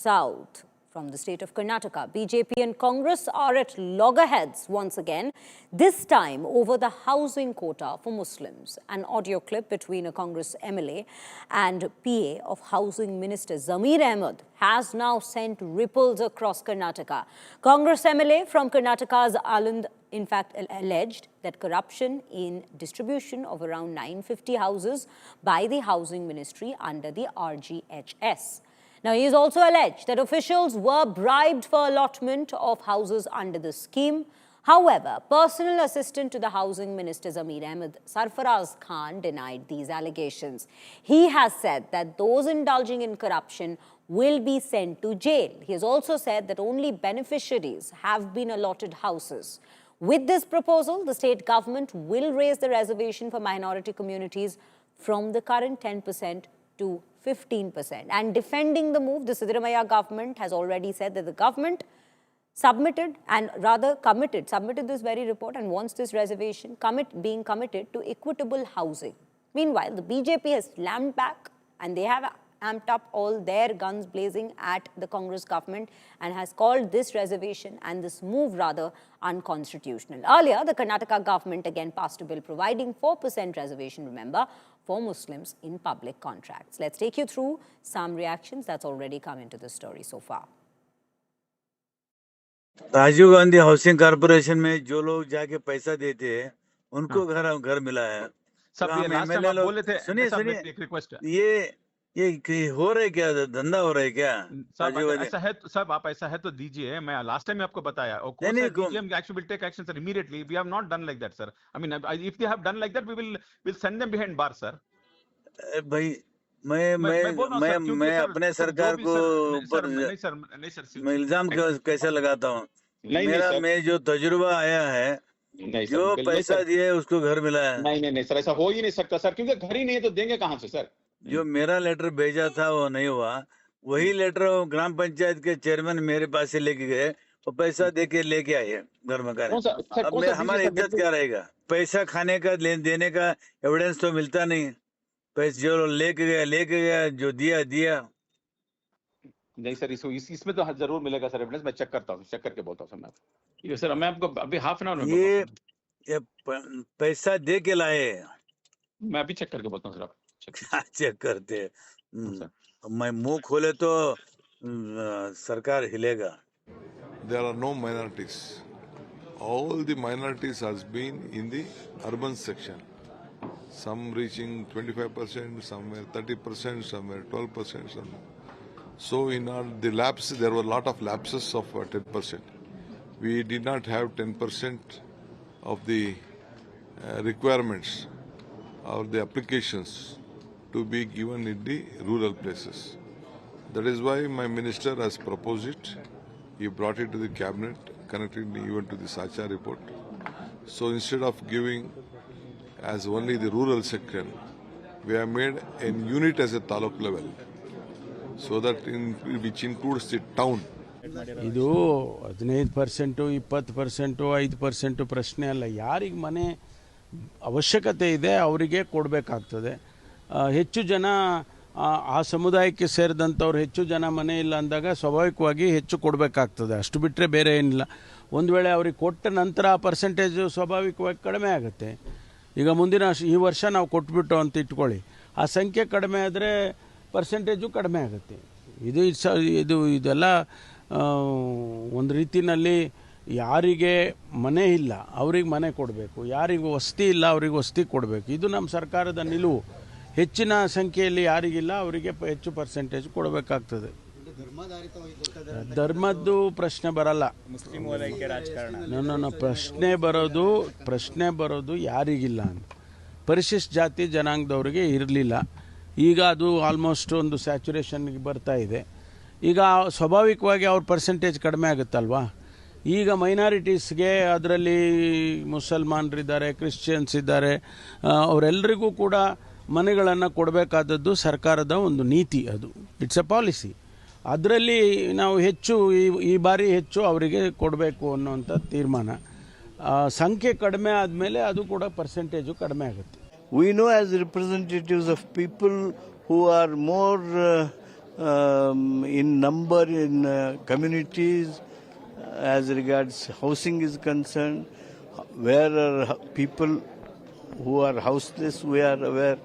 south. From the state of Karnataka, BJP and Congress are at loggerheads once again, this time over the housing quota for Muslims. An audio clip between a Congress MLA and PA of Housing Minister Zamir Ahmed has now sent ripples across Karnataka. Congress MLA from Karnataka's Alund, in fact, alleged that corruption in distribution of around 950 houses by the Housing Ministry under the RGHS. Now, he has also alleged that officials were bribed for allotment of houses under the scheme. However, personal assistant to the Housing Minister Zamir Ahmed, Sarfaraz Khan, denied these allegations. He has said that those indulging in corruption will be sent to jail. He has also said that only beneficiaries have been allotted houses. With this proposal, the state government will raise the reservation for minority communities from the current 10% to 15%. And defending the move, the Siddaramaiah government has already said that the government submitted this very report and wants this reservation being committed to equitable housing. Meanwhile, the BJP has slammed back and they have amped up all their guns blazing at the Congress government and has called this reservation and this move rather unconstitutional. Earlier, the Karnataka government again passed a bill providing 4% reservation, remember, for Muslims in public contracts. Let's take you through some reactions that's already come into the story so far. Rajiv Gandhi housing corporation में जो लोग जाके पैसा देते हैं उनको घर मिला है। सुनिए एक रिक्वेस्ट है, ये हो रहा है क्या, धंधा हो रहा है क्या? ऐसा है तो सब आप ऐसा है तो दीजिए। मैं लास्ट टाइम आपको बताया will take action sir immediately. We have not done like that sir. I mean if they have done like that we'll send them behind bar sir. भाई मैं अपने सरकार को ऊपर मैं इल्जाम कैसे लगाता हूँ? मैं जो तजुर्बा आया है, जो पैसा दिया है उसको घर मिला है। नहीं सर, ऐसा हो ही नहीं सकता सर, क्योंकि घर ही नहीं है तो देंगे कहाँ से सर? जो मेरा लेटर भेजा था वो नहीं हुआ, वही लेटर ग्राम पंचायत के चेयरमैन मेरे पास से लेके गए और पैसा देके लेके आए घर मकान। अब हमारी इज्जत क्या रहेगा? पैसा खाने का देने का एविडेंस तो मिलता नहीं। पैसे जो लेके गया जो दिया नहीं सर, इसमें तो जरूर मिलेगा सर एविडेंस। मैं चेक करता हूँ, चेक करके बोलता हूँ सर। मैं सर मैं आपको अभी हाफ एन आवर में ये पैसा दे के लाए। मैं अभी चेक करके बोलता हूँ सर। आप चेक करते मैं मुंह खोले तो सरकार हिलेगा। There are no minorities. All the minorities has been in the urban section. Some reaching 25%, somewhere 30%, somewhere 12%. So in the lapse, there were a lot of lapses of 10%. We did not have 10% of the requirements or the applications to be given in the rural places. That is why my minister has proposed it. He brought it to the cabinet, connecting even to the Sacha report. So instead of giving as only the rural section, we have made a unit as a taluk level, so that which includes the town. ಇದು 15%, 20%, 5% ಪ್ರಶ್ನೆ ಅಲ್ಲ. ಯಾರಿಗೆ ಮನೆ ಅವಶ್ಯಕತೆ ಇದೆ ಅವರಿಗೆ ಕೊಡಬೇಕಾಗ್ತದೆ. ಹೆಚ್ಚು ಜನ ಆ ಸಮುದಾಯಕ್ಕೆ ಸೇರಿದಂಥವ್ರು ಹೆಚ್ಚು ಜನ ಮನೆ ಇಲ್ಲ ಅಂದಾಗ ಸ್ವಾಭಾವಿಕವಾಗಿ ಹೆಚ್ಚು ಕೊಡಬೇಕಾಗ್ತದೆ. ಅಷ್ಟು ಬಿಟ್ಟರೆ ಬೇರೆ ಏನಿಲ್ಲ. ಒಂದು ವೇಳೆ ಅವ್ರಿಗೆ ಕೊಟ್ಟ ನಂತರ ಆ ಪರ್ಸೆಂಟೇಜು ಸ್ವಾಭಾವಿಕವಾಗಿ ಕಡಿಮೆ ಆಗುತ್ತೆ. ಈಗ ಈ ವರ್ಷ ನಾವು ಕೊಟ್ಬಿಟ್ಟು ಅಂತ ಇಟ್ಕೊಳ್ಳಿ, ಆ ಸಂಖ್ಯೆ ಕಡಿಮೆ ಆದರೆ ಪರ್ಸೆಂಟೇಜು ಕಡಿಮೆ ಆಗುತ್ತೆ. ಇದೆಲ್ಲ ಒಂದು ರೀತಿಯಲ್ಲಿ ಯಾರಿಗೆ ಮನೆ ಇಲ್ಲ ಅವ್ರಿಗೆ ಮನೆ ಕೊಡಬೇಕು, ಯಾರಿಗೆ ವಸತಿ ಇಲ್ಲ ಅವ್ರಿಗೆ ವಸತಿ ಕೊಡಬೇಕು. ಇದು ನಮ್ಮ ಸರ್ಕಾರದ ನಿಲುವು. ಹೆಚ್ಚಿನ ಸಂಖ್ಯೆಯಲ್ಲಿ ಯಾರಿಗಿಲ್ಲ ಅವರಿಗೆ ಹೆಚ್ಚು ಪರ್ಸೆಂಟೇಜ್ ಕೊಡಬೇಕಾಗ್ತದೆ. ಧರ್ಮದ್ದು ಪ್ರಶ್ನೆ ಬರಲ್ಲ. ನನ್ನ ಪ್ರಶ್ನೆ ಬರೋದು ಯಾರಿಗಿಲ್ಲ ಅಂತ. ಪರಿಶಿಷ್ಟ ಜಾತಿ ಜನಾಂಗದವರಿಗೆ ಇರಲಿಲ್ಲ. ಈಗ ಅದು ಆಲ್ಮೋಸ್ಟ್ ಒಂದು ಸ್ಯಾಚುರೇಷನ್ಗೆ ಬರ್ತಾ ಇದೆ. ಈಗ ಸ್ವಾಭಾವಿಕವಾಗಿ ಅವ್ರ ಪರ್ಸೆಂಟೇಜ್ ಕಡಿಮೆ ಆಗುತ್ತಲ್ವಾ. ಈಗ ಮೈನಾರಿಟೀಸ್ಗೆ, ಅದರಲ್ಲಿ ಮುಸಲ್ಮಾನರಿದ್ದಾರೆ, ಕ್ರಿಶ್ಚಿಯನ್ಸ್ ಇದ್ದಾರೆ, ಅವರೆಲ್ಲರಿಗೂ ಕೂಡ ಮನೆಗಳನ್ನು ಕೊಡಬೇಕಾದದ್ದು ಸರ್ಕಾರದ ಒಂದು ನೀತಿ. ಅದು ಇಟ್ಸ್ ಎ ಪಾಲಿಸಿ. ಅದರಲ್ಲಿ ನಾವು ಈ ಬಾರಿ ಹೆಚ್ಚು ಅವರಿಗೆ ಕೊಡಬೇಕು ಅನ್ನುವಂಥ ತೀರ್ಮಾನ. ಸಂಖ್ಯೆ ಕಡಿಮೆ ಆದಮೇಲೆ ಅದು ಕೂಡ ಪರ್ಸೆಂಟೇಜು ಕಡಿಮೆ ಆಗುತ್ತೆ. We know as representatives of people who are more in number in communities as regards housing is concerned. Where are people who are houseless, we are aware.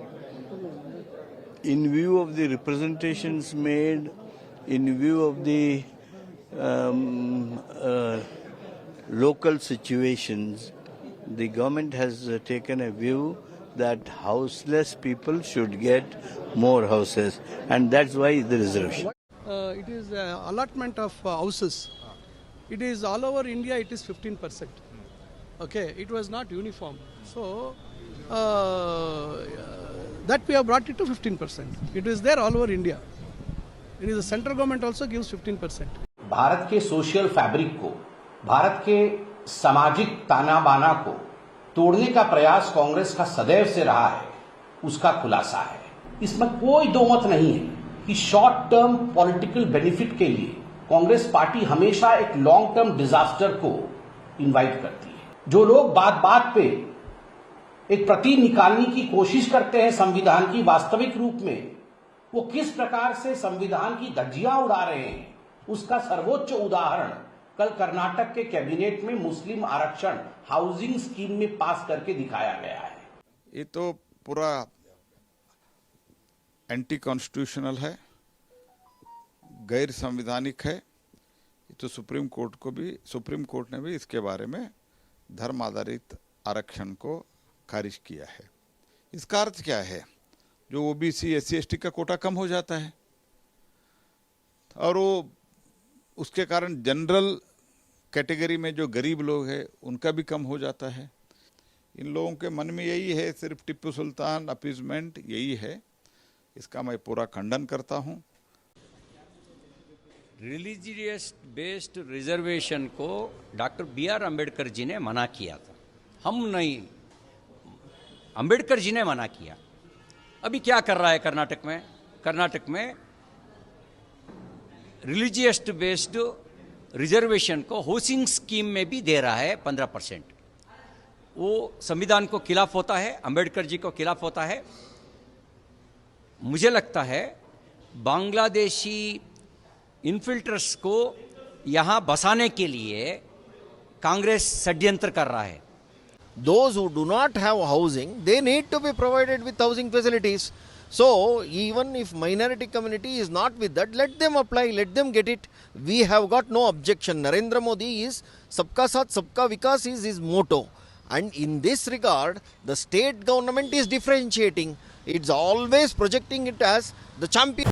In view of the representations made, in view of the local situations, the government has taken a view that houseless people should get more houses, and that's why the reservation. It is allotment of houses. It is all over India, it is 15%. Okay, it was not uniform. So, that we have brought it to 15%. It is there all over India. It is the central government also gives 15%. Bharat के social fabric को, भारत के सामाजिक ताना बाना को तोड़ने का प्रयास कांग्रेस का सदैव से रहा है, उसका खुलासा है। इसमें कोई दो मत नहीं है कि शॉर्ट टर्म पॉलिटिकल बेनिफिट के लिए कांग्रेस पार्टी हमेशा एक लॉन्ग टर्म डिजास्टर को इनवाइट करती है। जो लोग बात बात पे एक प्रतीक निकालने की कोशिश करते हैं संविधान की वास्तविक रूप में, वो किस प्रकार से संविधान की धज्जियां उड़ा रहे हैं, उसका सर्वोच्च उदाहरण कल कर्नाटक के कैबिनेट में मुस्लिम आरक्षण हाउसिंग स्कीम में पास करके दिखाया गया है। ये तो पूरा एंटी कॉन्स्टिट्यूशनल है, गैर संवैधानिक है। ये तो सुप्रीम कोर्ट ने भी इसके बारे में धर्म आधारित आरक्षण को खारिज किया है। इसका अर्थ क्या है? जो ओबीसी SC ST का कोटा कम हो जाता है और वो उसके कारण जनरल कैटेगरी में जो गरीब लोग हैं उनका भी कम हो जाता है। इन लोगों के मन में यही है, सिर्फ टिप्पू सुल्तान अपीजमेंट यही है। इसका मैं पूरा खंडन करता हूं। रिलीजियस बेस्ड रिजर्वेशन को डॉक्टर BR अम्बेडकर जी ने मना किया था, हम नहीं, अम्बेडकर जी ने मना किया। अभी क्या कर रहा है कर्नाटक में? कर्नाटक में रिलीजियस बेस्ड रिजर्वेशन को हाउसिंग स्कीम में भी दे रहा है 15%। वो संविधान को खिलाफ होता है, अम्बेडकर जी को खिलाफ होता है। मुझे लगता है बांग्लादेशी इन्फिल्ट्रेट्स को यहाँ बसाने के लिए कांग्रेस षड्यंत्र कर रहा है। Those who do not have housing, they need to be provided with housing facilities. So, even if minority community is not with that, let them apply, let them get it. We have got no objection. Narendra Modi is Sabka Saath, Sabka Vikas is his motto. And in this regard, the state government is differentiating. It's always projecting it as the champion.